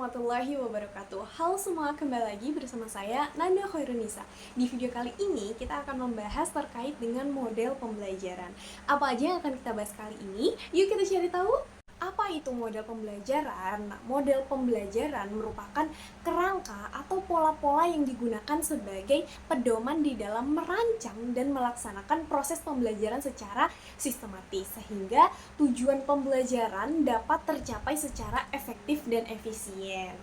warahmatullahi wabarakatuh. Halo semua, kembali lagi bersama saya Nanda Khairunisa. Di video kali ini kita akan membahas terkait dengan model pembelajaran. Apa aja yang akan kita bahas kali ini? Yuk kita cari tahu. Apa itu model pembelajaran? Nah, model pembelajaran merupakan kerangka atau pola-pola yang digunakan sebagai pedoman di dalam merancang dan melaksanakan proses pembelajaran secara sistematis, sehingga tujuan pembelajaran dapat tercapai secara efektif dan efisien.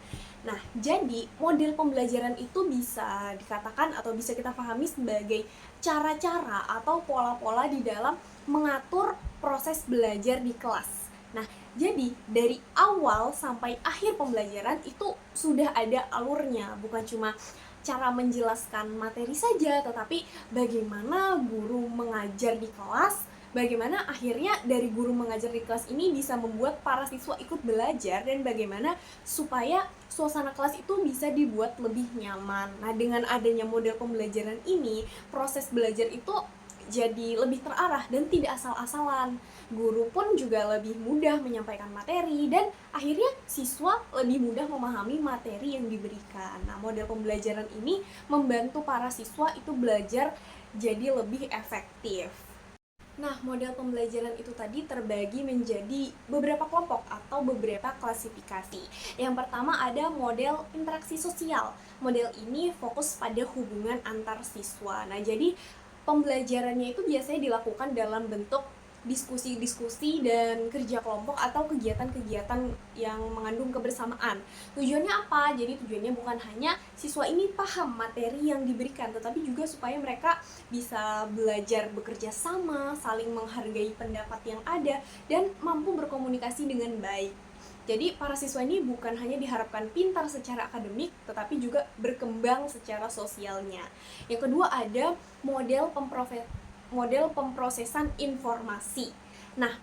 Nah, jadi model pembelajaran itu bisa dikatakan atau bisa kita pahami sebagai cara-cara atau pola-pola di dalam mengatur proses belajar di kelas. Nah, jadi dari awal sampai akhir pembelajaran itu sudah ada alurnya, bukan cuma cara menjelaskan materi saja, tetapi bagaimana guru mengajar di kelas, bagaimana akhirnya dari guru mengajar di kelas ini bisa membuat para siswa ikut belajar, dan bagaimana supaya suasana kelas itu bisa dibuat lebih nyaman. Nah, dengan adanya model pembelajaran ini, proses belajar itu jadi lebih terarah dan tidak asal-asalan. Guru pun juga lebih mudah menyampaikan materi dan akhirnya siswa lebih mudah memahami materi yang diberikan. Nah, model pembelajaran ini membantu para siswa itu belajar jadi lebih efektif. Nah, model pembelajaran itu tadi terbagi menjadi beberapa kelompok atau beberapa klasifikasi. Yang pertama ada model interaksi sosial. Model ini fokus pada hubungan antar siswa. Nah, jadi pembelajarannya itu biasanya dilakukan dalam bentuk diskusi-diskusi dan kerja kelompok atau kegiatan-kegiatan yang mengandung kebersamaan. Tujuannya apa? Jadi tujuannya bukan hanya siswa ini paham materi yang diberikan, tetapi juga supaya mereka bisa belajar bekerja sama, saling menghargai pendapat yang ada, dan mampu berkomunikasi dengan baik. Jadi para siswa ini bukan hanya diharapkan pintar secara akademik, tetapi juga berkembang secara sosialnya. Yang kedua ada model pemrosesan informasi. Nah,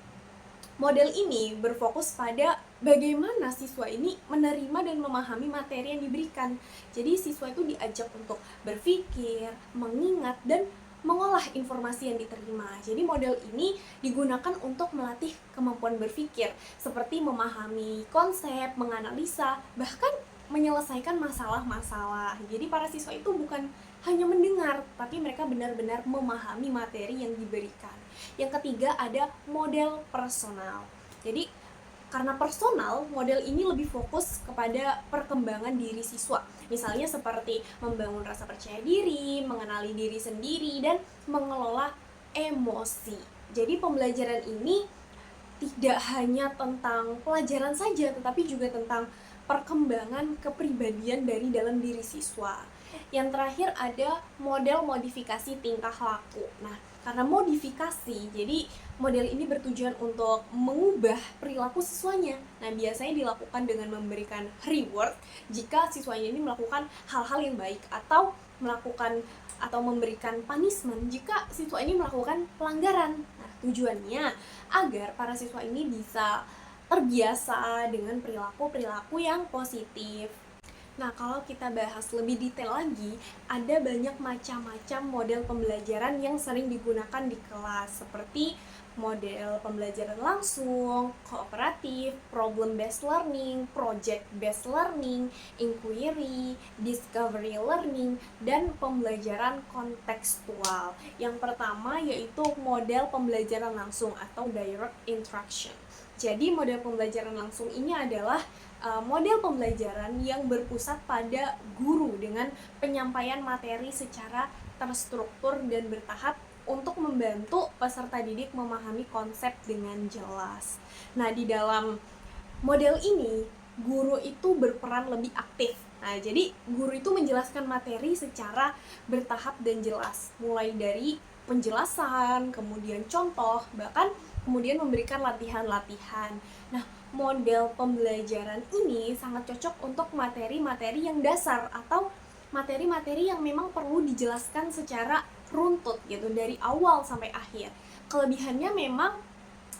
model ini berfokus pada bagaimana siswa ini menerima dan memahami materi yang diberikan. Jadi siswa itu diajak untuk berpikir, mengingat, dan mengolah informasi yang diterima. Jadi model ini digunakan untuk melatih kemampuan berpikir, seperti memahami konsep, menganalisa, bahkan menyelesaikan masalah-masalah. Jadi para siswa itu bukan hanya mendengar, tapi mereka benar-benar memahami materi yang diberikan. Yang ketiga ada model personal. Jadi karena personal, model ini lebih fokus kepada perkembangan diri siswa. Misalnya seperti membangun rasa percaya diri, mengenali diri sendiri, dan mengelola emosi. Jadi pembelajaran ini tidak hanya tentang pelajaran saja, tetapi juga tentang perkembangan kepribadian dari dalam diri siswa. Yang terakhir ada model modifikasi tingkah laku. Nah, karena modifikasi, jadi model ini bertujuan untuk mengubah perilaku siswanya. Nah, biasanya dilakukan dengan memberikan reward jika siswanya ini melakukan hal-hal yang baik, atau memberikan punishment jika siswa ini melakukan pelanggaran. Nah, tujuannya agar para siswa ini bisa terbiasa dengan perilaku-perilaku yang positif. Nah, kalau kita bahas lebih detail lagi, ada banyak macam-macam model pembelajaran yang sering digunakan di kelas, seperti model pembelajaran langsung, kooperatif, problem-based learning, project-based learning, inquiry, discovery learning, dan pembelajaran kontekstual. Yang pertama yaitu model pembelajaran langsung atau direct instruction. Jadi model pembelajaran langsung ini adalah model pembelajaran yang berpusat pada guru dengan penyampaian materi secara terstruktur dan bertahap untuk membantu peserta didik memahami konsep dengan jelas. Nah, di dalam model ini, guru itu berperan lebih aktif. Nah, jadi guru itu menjelaskan materi secara bertahap dan jelas, mulai dari penjelasan, kemudian contoh, bahkan kemudian memberikan latihan-latihan. Nah, model pembelajaran ini sangat cocok untuk materi-materi yang dasar atau materi-materi yang memang perlu dijelaskan secara runtut gitu dari awal sampai akhir. Kelebihannya memang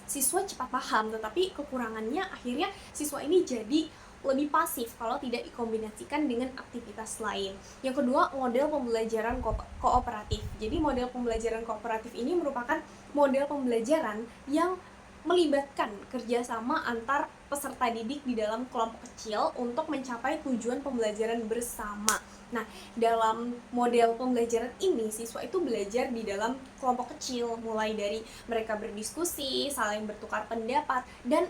siswa cepat paham, tetapi kekurangannya akhirnya siswa ini jadi lebih pasif kalau tidak dikombinasikan dengan aktivitas lain. Yang kedua, model pembelajaran kooperatif. Jadi model pembelajaran kooperatif ini merupakan model pembelajaran yang melibatkan kerjasama antar peserta didik di dalam kelompok kecil untuk mencapai tujuan pembelajaran bersama. Nah, dalam model pembelajaran ini, siswa itu belajar di dalam kelompok kecil, mulai dari mereka berdiskusi, saling bertukar pendapat, dan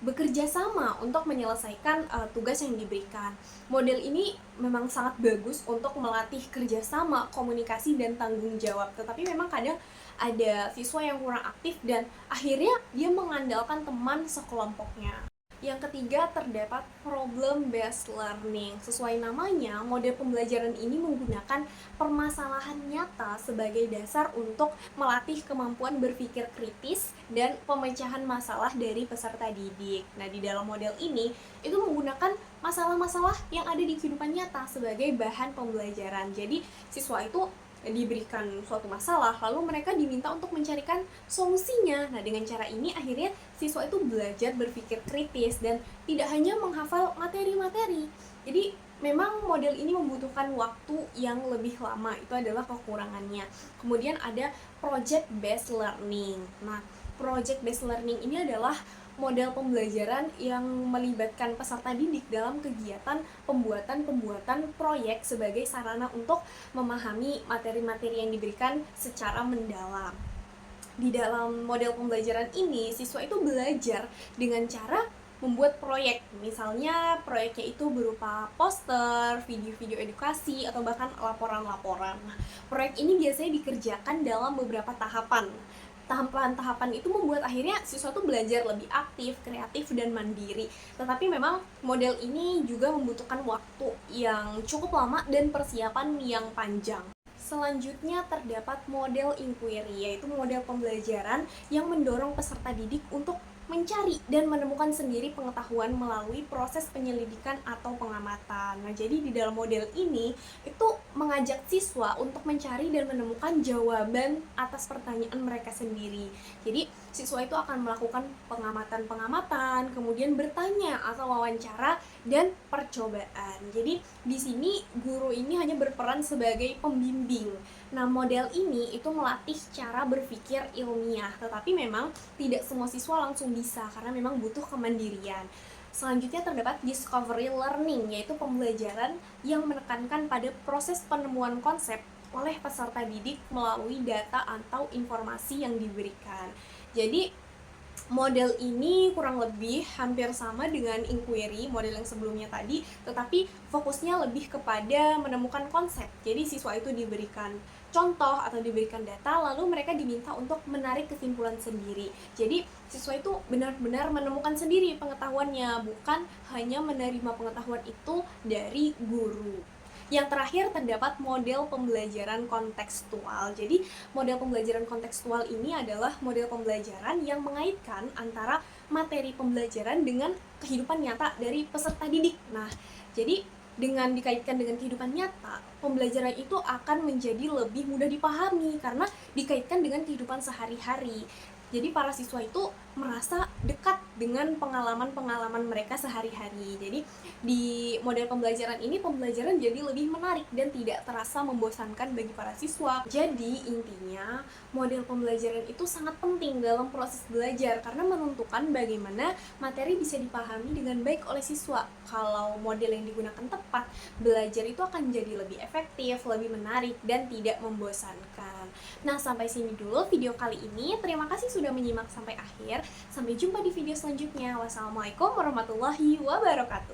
bekerja sama untuk menyelesaikan tugas yang diberikan. Model ini memang sangat bagus untuk melatih kerjasama, komunikasi, dan tanggung jawab. Tetapi memang kadang ada siswa yang kurang aktif dan akhirnya dia mengandalkan teman sekelompoknya. Yang ketiga, terdapat problem based learning. Sesuai namanya, model pembelajaran ini menggunakan permasalahan nyata sebagai dasar untuk melatih kemampuan berpikir kritis dan pemecahan masalah dari peserta didik. Nah, di dalam model ini itu menggunakan masalah-masalah yang ada di kehidupan nyata sebagai bahan pembelajaran. Jadi, siswa itu diberikan suatu masalah, lalu mereka diminta untuk mencarikan solusinya. Nah, dengan cara ini akhirnya siswa itu belajar berpikir kritis dan tidak hanya menghafal materi-materi. Jadi memang model ini membutuhkan waktu yang lebih lama, itu adalah kekurangannya. Kemudian ada project based learning. Nah, project based learning ini adalah model pembelajaran yang melibatkan peserta didik dalam kegiatan pembuatan proyek sebagai sarana untuk memahami materi-materi yang diberikan secara mendalam. Di dalam model pembelajaran ini, siswa itu belajar dengan cara membuat proyek. Misalnya proyeknya itu berupa poster, video-video edukasi, atau bahkan laporan-laporan. Nah, proyek ini biasanya dikerjakan dalam beberapa tahapan. Tahapan-tahapan itu membuat akhirnya siswa tuh belajar lebih aktif, kreatif, dan mandiri. Tetapi memang model ini juga membutuhkan waktu yang cukup lama dan persiapan yang panjang. Selanjutnya terdapat model inquiry, yaitu model pembelajaran yang mendorong peserta didik untuk mencari dan menemukan sendiri pengetahuan melalui proses penyelidikan atau pengamatan. Nah, jadi di dalam model ini itu mengajak siswa untuk mencari dan menemukan jawaban atas pertanyaan mereka sendiri. Jadi siswa itu akan melakukan pengamatan-pengamatan, kemudian bertanya atau wawancara dan percobaan. Jadi di sini guru ini hanya berperan sebagai pembimbing. Nah, model ini itu melatih cara berpikir ilmiah, tetapi memang tidak semua siswa langsung bisa karena memang butuh kemandirian. Selanjutnya terdapat discovery learning, yaitu pembelajaran yang menekankan pada proses penemuan konsep oleh peserta didik melalui data atau informasi yang diberikan. Jadi model ini kurang lebih hampir sama dengan inquiry, model yang sebelumnya tadi, tetapi fokusnya lebih kepada menemukan konsep. Jadi siswa itu diberikan contoh atau diberikan data, lalu mereka diminta untuk menarik kesimpulan sendiri. Jadi siswa itu benar-benar menemukan sendiri pengetahuannya, bukan hanya menerima pengetahuan itu dari guru. Yang terakhir terdapat model pembelajaran kontekstual. Jadi model pembelajaran kontekstual ini adalah model pembelajaran yang mengaitkan antara materi pembelajaran dengan kehidupan nyata dari peserta didik. Nah, jadi dengan dikaitkan dengan kehidupan nyata, pembelajaran itu akan menjadi lebih mudah dipahami karena dikaitkan dengan kehidupan sehari-hari. Jadi para siswa itu merasa dekat dengan pengalaman-pengalaman mereka sehari-hari. Jadi di model pembelajaran ini, pembelajaran jadi lebih menarik dan tidak terasa membosankan bagi para siswa. Jadi intinya, model pembelajaran itu sangat penting dalam proses belajar karena menentukan bagaimana materi bisa dipahami dengan baik oleh siswa. Kalau model yang digunakan tepat, belajar itu akan jadi lebih efektif, lebih menarik, dan tidak membosankan. Nah, sampai sini dulu video kali ini. Terima kasih sudah menyimak sampai akhir. Sampai jumpa di video selanjutnya. Wassalamualaikum warahmatullahi wabarakatuh.